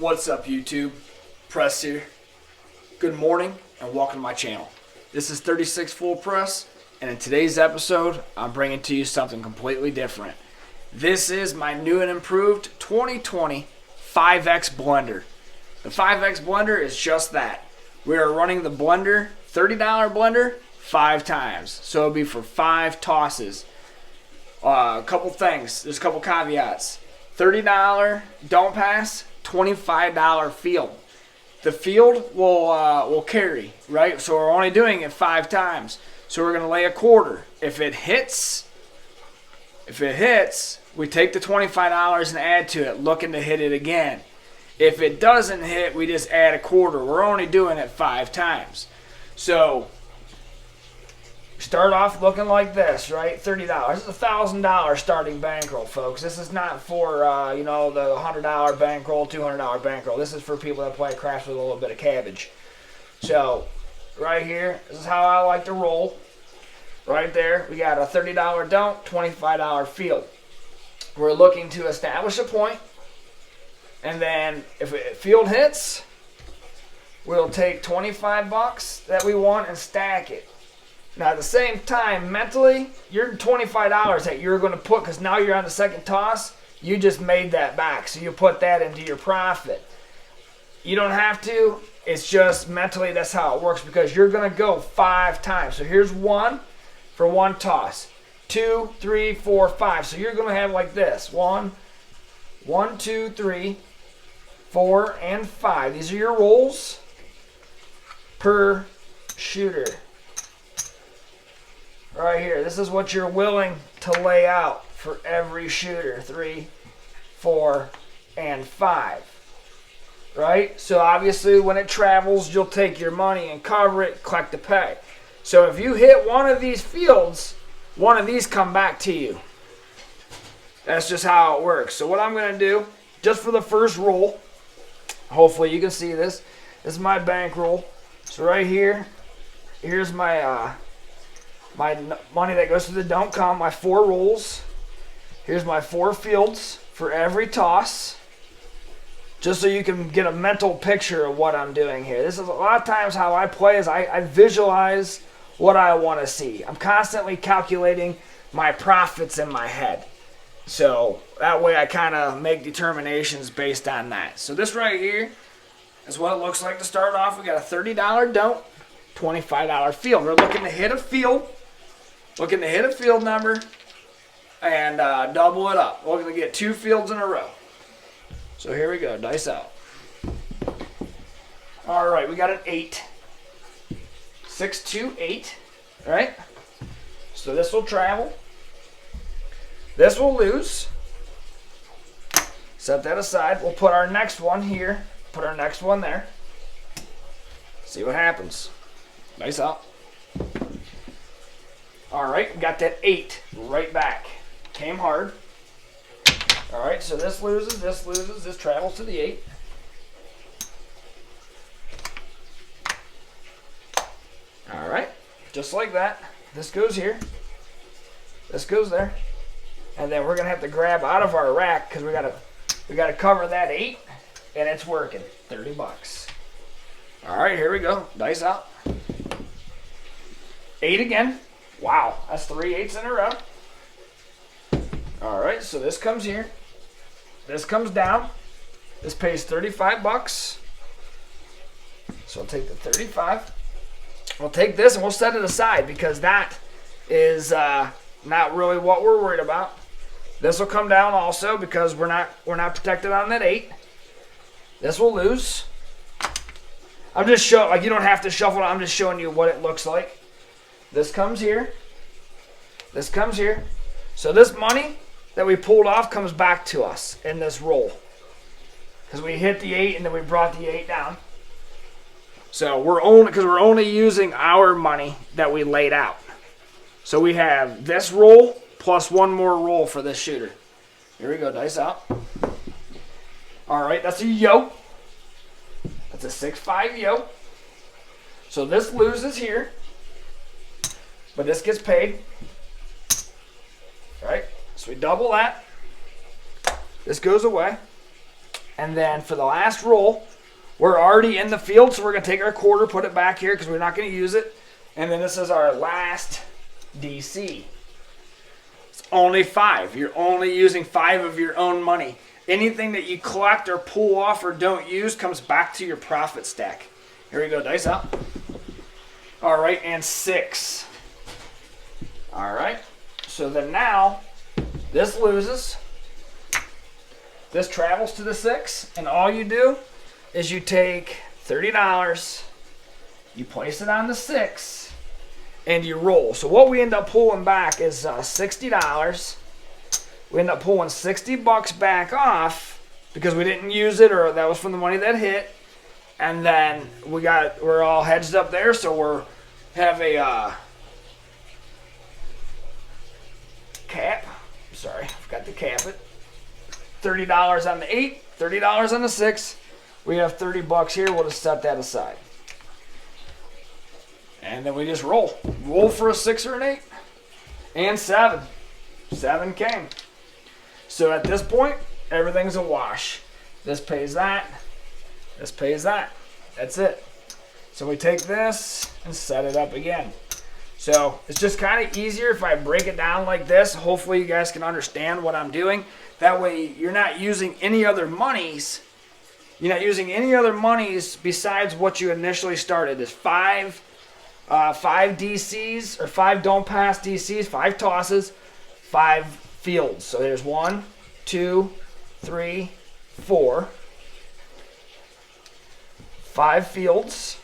What's up, YouTube? Press here. Good morning and welcome to my channel. This is 36 Full Press, and in today's episode I'm bringing to you something completely different. This is my new and improved 2020 5X blender. The 5X blender is just that. We are running the blender, $30 blender, 5 times. So it'll be for 5 tosses. A couple things. There's a couple caveats. $30 don't pass, $25 field. The field will carry, right? So we're only doing it 5 times. So we're gonna lay a quarter. If it hits, we take the $25 and add to it, looking to hit it again. If it doesn't hit, we just add a quarter. We're only doing it 5 times. So start off looking like this, right? $30. This is a $1,000 starting bankroll, folks. This is not for the $100 bankroll, $200 bankroll. This is for people that play craps with a little bit of cabbage. So right here, this is how I like to roll. Right there, we got a $30 don't, $25 field. We're looking to establish a point, and then if field hits, we'll take 25 bucks that we want and stack it. Now, at the same time, mentally, your $25 that you're going to put, because now you're on the second toss, you just made that back. So you put that into your profit. You don't have to. It's just mentally that's how it works, because you're going to go 5 times. So here's 1 for 1 toss. 2, 3, 4, 5. So you're going to have like this. 1, 2, 3, 4, and 5. These are your rolls per shooter. Right here, this is what you're willing to lay out for every shooter. 3, 4, and 5. Right? So obviously when it travels, you'll take your money and cover it, collect the pay. So if you hit one of these fields, one of these come back to you. That's just how it works. So what I'm going to do, just for the first roll, hopefully you can see this. This is my bankroll. So right here, here's my my money that goes to the don't come, my 4 rolls. Here's my 4 fields for every toss, just so you can get a mental picture of what I'm doing here. This is a lot of times how I play is I visualize what I want to see. I'm constantly calculating my profits in my head. So that way I kind of make determinations based on that. So this right here is what it looks like to start off. We got a $30 don't, $25 field. We're looking to hit a field. Looking to hit a field number and double it up. We're going to get 2 fields in a row. So here we go. Dice out. All right, we got an 8. 6, 2, 8. All right. So this will travel. This will lose. Set that aside. We'll put our next one here. Put our next one there. See what happens. Dice out. Alright, got that 8 right back. Came hard. Alright, so this loses, this travels to the 8. Alright, just like that. This goes here. This goes there. And then we're gonna have to grab out of our rack because we gotta cover that 8, and it's working. 30 bucks. Alright, here we go. Dice out. 8 again. Wow, that's 3 8s in a row. All right, so this comes here. This comes down. This pays 35 bucks. So I'll take the 35. We'll take this and we'll set it aside because that is not really what we're worried about. This will come down also because we're not protected on that 8. This will lose. I'm just showing, like, you don't have to shuffle it. I'm just showing you what it looks like. This comes here. This comes here. So this money that we pulled off comes back to us in this roll. Because we hit the 8 and then we brought the 8 down. So we're only using our money that we laid out. So we have this roll plus 1 more roll for this shooter. Here we go, dice out. All right, that's a yo. It's a 6-5 yoke. So this loses here, but this gets paid. Right? So we double that. This goes away. And then for the last roll, we're already in the field, so we're going to take our quarter, put it back here because we're not going to use it. And then this is our last DC. It's only 5. You're only using 5 of your own money. Anything that you collect or pull off or don't use comes back to your profit stack. Here we go, dice out. All right, and 6. All right, so then now this loses. This travels to the 6, and all you do is you take $30, you place it on the 6, and you roll. So what we end up pulling back is $60. We end up pulling $60 back off because we didn't use it, or that was from the money that hit. And then we're all hedged up there, so we have a cap. Sorry, I forgot to cap it. $30 on the 8, $30 on the 6. We have $30 here. We'll just set that aside. And then we just roll. Roll for a 6 or an 8. And 7. 7 came. So at this point, everything's a wash. This pays that. This pays that. That's it. So we take this and set it up again. So it's just kind of easier if I break it down like this. Hopefully you guys can understand what I'm doing. That way you're not using any other monies. You're not using any other monies besides what you initially started. There's 5 DCs, or 5 don't pass DCs, 5 tosses, 5 fields. So there's 1, 2, 3, 4. 5 fields.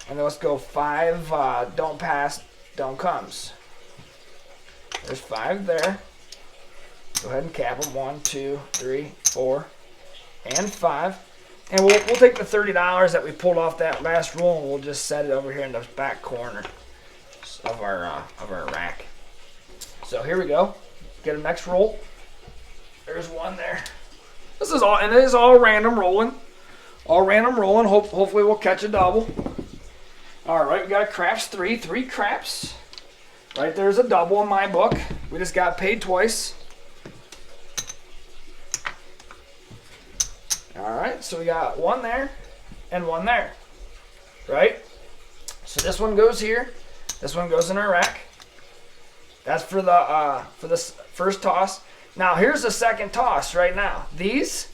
And then let's go 5 don't pass, don't comes. There's 5 there. Go ahead and cap them. 1, 2, 3, 4, and 5. And we'll take the $30 that we pulled off that last roll, and we'll just set it over here in the back corner of our rack. So here we go. Get a next roll. There's 1 there. This is all, and it is all random rolling. All random rolling. Hopefully we'll catch a double. All right, we got a craps 3. 3 craps. Right there's a double in my book. We just got paid twice. All right, so we got 1 there and 1 there, right? So this one goes here. This one goes in our rack. That's for the first toss. Now here's the second toss right now. These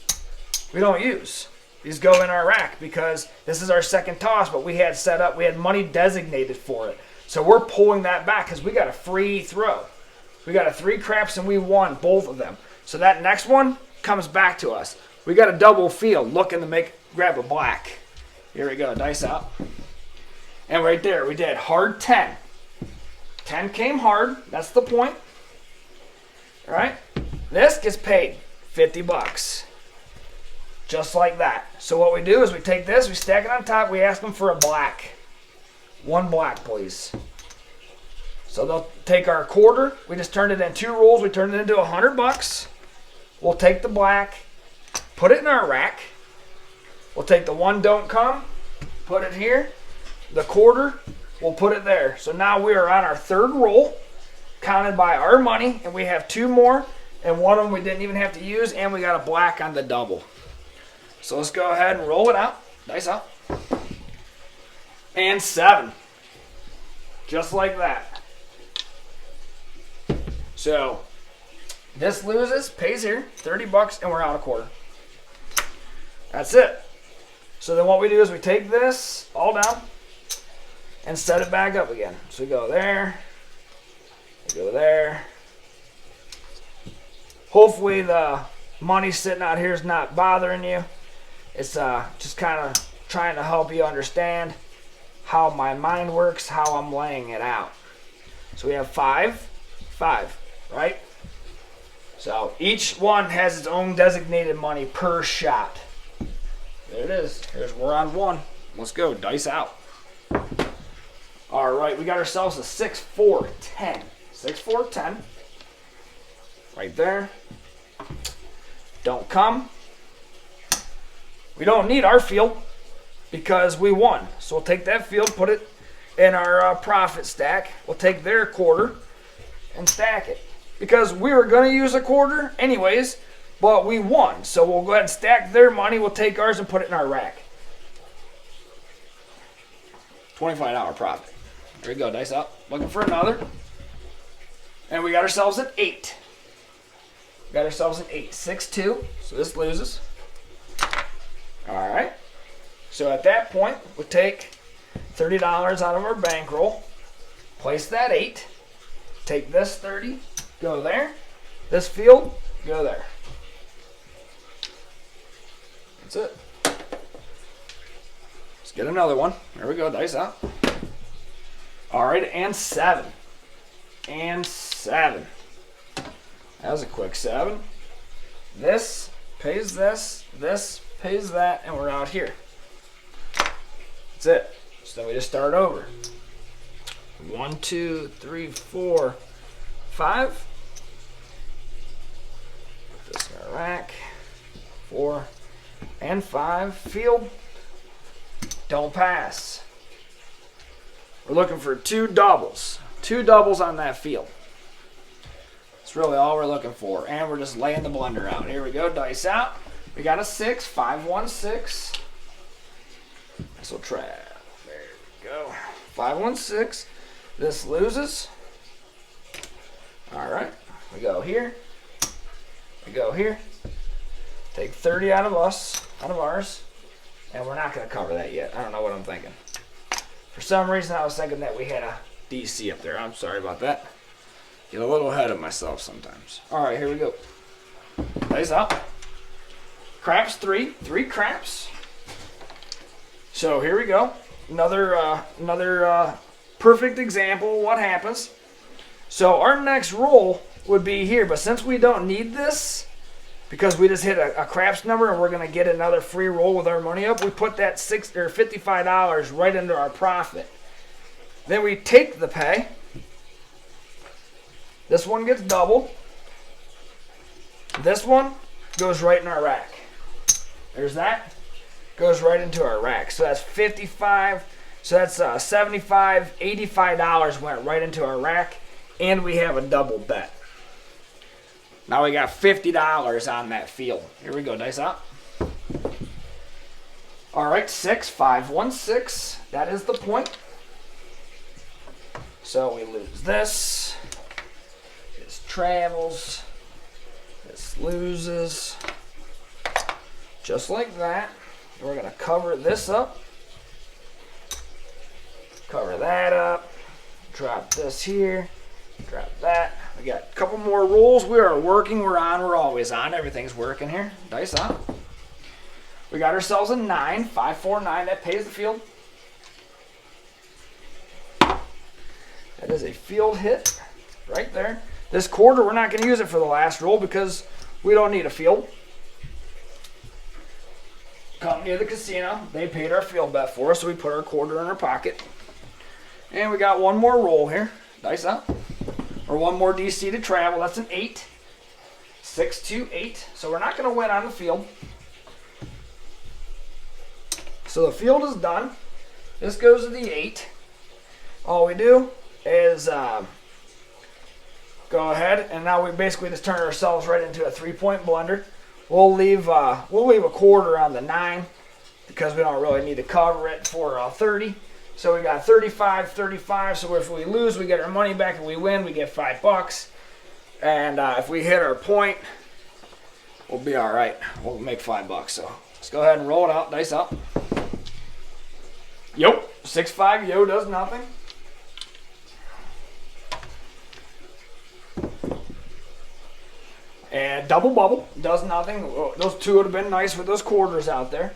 we don't use. These go in our rack because this is our second toss, but we had set up, we had money designated for it. So we're pulling that back because we got a free throw. We got a 3 craps and we won both of them. So that next one comes back to us. We got a double field looking to grab a black. Here we go, dice out. And right there, we did hard 10. 10 came hard, that's the point. All right, this gets paid $50. Just like that. So what we do is we take this, we stack it on top, we ask them for a black. 1 black, please. So they'll take our quarter, we just turned it in 2 rolls, we turned it into $100. We'll take the black, put it in our rack. We'll take the 1 don't come, put it here. The quarter, we'll put it there. So now we are on our 3rd roll, counted by our money, and we have 2 more, and 1 of them we didn't even have to use, and we got a black on the double. So let's go ahead and roll it out. Dice out. And 7. Just like that. So this loses, pays here, $30, and we're out a quarter. That's it. So then what we do is we take this all down and set it back up again. So we go there, we go there. Hopefully the money sitting out here is not bothering you. It's just kind of trying to help you understand how my mind works, how I'm laying it out. So we have 5, 5, right? So each one has its own designated money per shot. There it is. We're on 1. Let's go. Dice out. All right, we got ourselves a 6, 4, 10. 6, 4, 10. Right there. Don't come. We don't need our field. because we won. So we'll take that field, put it in our profit stack. We'll take their quarter and stack it. Because we were going to use a quarter anyways, but we won. So we'll go ahead and stack their money. We'll take ours and put it in our rack. $25 profit. There we go, dice up. Looking for another. And we got ourselves an 8. Got ourselves an 8. 6-2. So this loses. Alright. So at that point, we'll take $30 out of our bankroll. Place that 8. Take this 30. Go there. This field. Go there. That's it. Let's get another one. There we go. Dice out. Alright, and 7. And 7. That was a quick 7. This pays this. This pays that. And we're out here. That's it. So then we just start over. 1, 2, 3, 4, 5. Put this in our rack. 4 and 5. Field. Don't pass. We're looking for 2 doubles. 2 doubles on that field. That's really all we're looking for. And we're just laying the blender out. Here we go. Dice out. We got a 6. 5, 1, 6. This will try. There we go. 5, 1, 6. This loses. Alright. We go here. We go here. Take 30 out of us. Out of ours. And we're not going to cover that yet. I don't know what I'm thinking. For some reason, I was thinking that we had a DC up there. I'm sorry about that. Get a little ahead of myself sometimes. All right, here we go. Dice up. Craps 3. 3 craps. So here we go. Another perfect example of what happens. So our next roll would be here. But since we don't need this, because we just hit a craps number and we're going to get another free roll with our money up, we put that $55 right into our profit. Then we take the pay. This one gets doubled. This one goes right in our rack. There's that. Goes right into our rack. So that's 55. So that's 75, $85 went right into our rack. And we have a double bet. Now we got $50 on that field. Here we go, dice up. All right, 6, 5, 1, 6. That is the point. So we lose this. This travels. This loses. Just like that. We're going to cover this up. Cover that up. Drop this here. Drop that. We got a couple more rolls. We are working. We're on. We're always on. Everything's working here. Dice on. We got ourselves a 9. 5, 4, 9. That pays the field. That is a field hit right there. This quarter, we're not going to use it for the last roll because we don't need a field. Company of the casino, they paid our field bet for us, so we put our quarter in our pocket. And we got one more roll here. Dice up. Or one more DC to travel. That's an 8. 6, 2, 8. So we're not going to win on the field. So the field is done. This goes to the 8. All we do is go ahead, and now we basically just turn ourselves right into a 3-point blender. We'll leave a quarter on the 9 because we don't really need to cover it for 30. So we got 35, 35. So if we lose, we get our money back. If we win, we get $5. And if we hit our point, we'll be all right. We'll make $5. So let's go ahead and roll it out. Dice up. Yo, 6-5. Yo does nothing. And double bubble does nothing. Those two would have been nice with those quarters out there.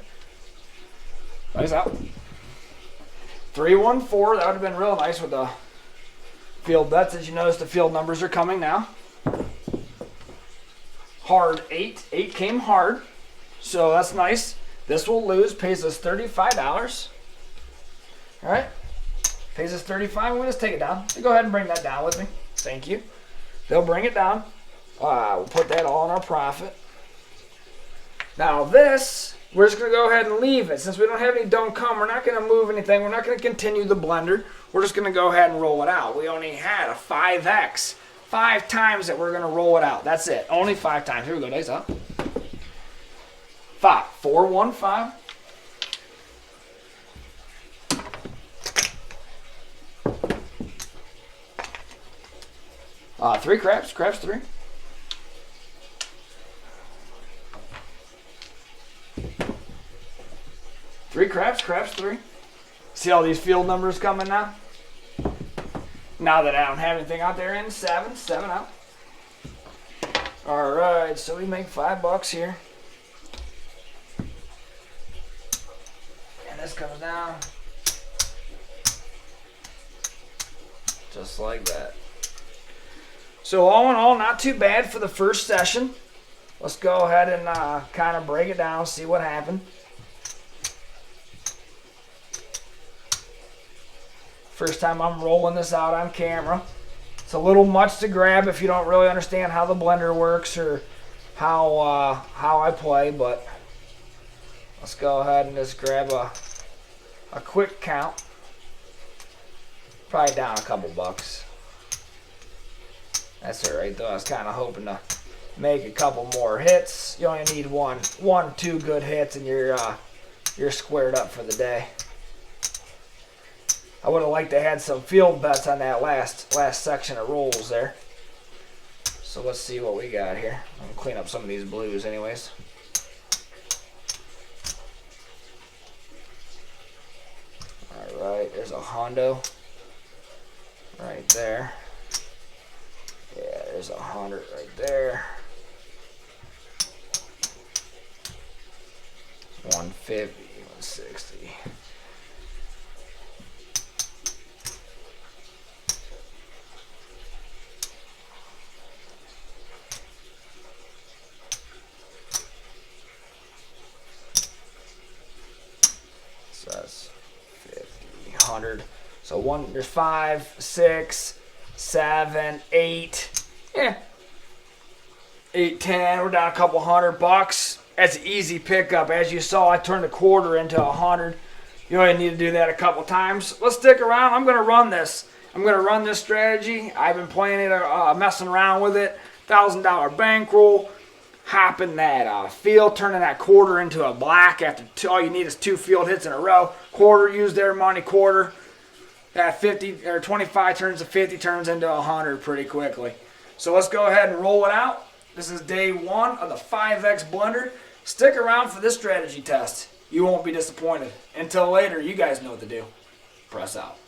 Dice out. 3, 1, 4. That would have been real nice with the field bets. As you notice, the field numbers are coming now. Hard 8. 8 came hard. So that's nice. This will lose. Pays us $35. All right. Pays us $35. We'll just take it down. Go ahead and bring that down with me. Thank you. They'll bring it down. We'll put that all in our profit. Now this we're just going to go ahead and leave it. Since we don't have any don't come, we're not going to move anything. We're not going to continue the blender. We're just going to go ahead and roll it out. We only had a 5x. 5 times that we're going to roll it out. That's it. Only 5 times. Here we go. Dice up. 5. 4, 1, 5. Three craps. Craps 3. Three craps. Craps 3. See all these field numbers coming now? Now that I don't have anything out there in 7. 7 out. Alright, so we make $5 here. And this comes down. Just like that. So all in all, not too bad for the first session. Let's go ahead and kind of break it down, see what happened. First time I'm rolling this out on camera. It's a little much to grab if you don't really understand how the blender works or how I play, but let's go ahead and just grab a quick count. Probably down a couple bucks. That's all right though. I was kind of hoping to make a couple more hits. You only need one, 2 good hits, and you're squared up for the day. I would have liked to have some field bets on that last section of rolls there. So let's see what we got here. I'm gonna clean up some of these blues anyways. Alright, there's a Hondo right there. Yeah, there's 100 right there. 150, 160. So that's 50, 100. So there's 5, 6, 7, 8. Yeah. 8, 10. We're down a couple $100. That's an easy pickup. As you saw, I turned a quarter into 100. You only need to do that a couple times. Let's stick around. I'm going to run this. I'm going to run this strategy. I've been playing it, messing around with it. $1,000 bankroll. Hopping that field, turning that quarter into a black after all you need is 2 field hits in a row. Quarter, use their money, quarter. That 50 or 25 turns to 50 turns into 100 pretty quickly. So let's go ahead and roll it out. This is day 1 of the 5X blender. Stick around for this strategy test. You won't be disappointed. Until later, you guys know what to do. Press out.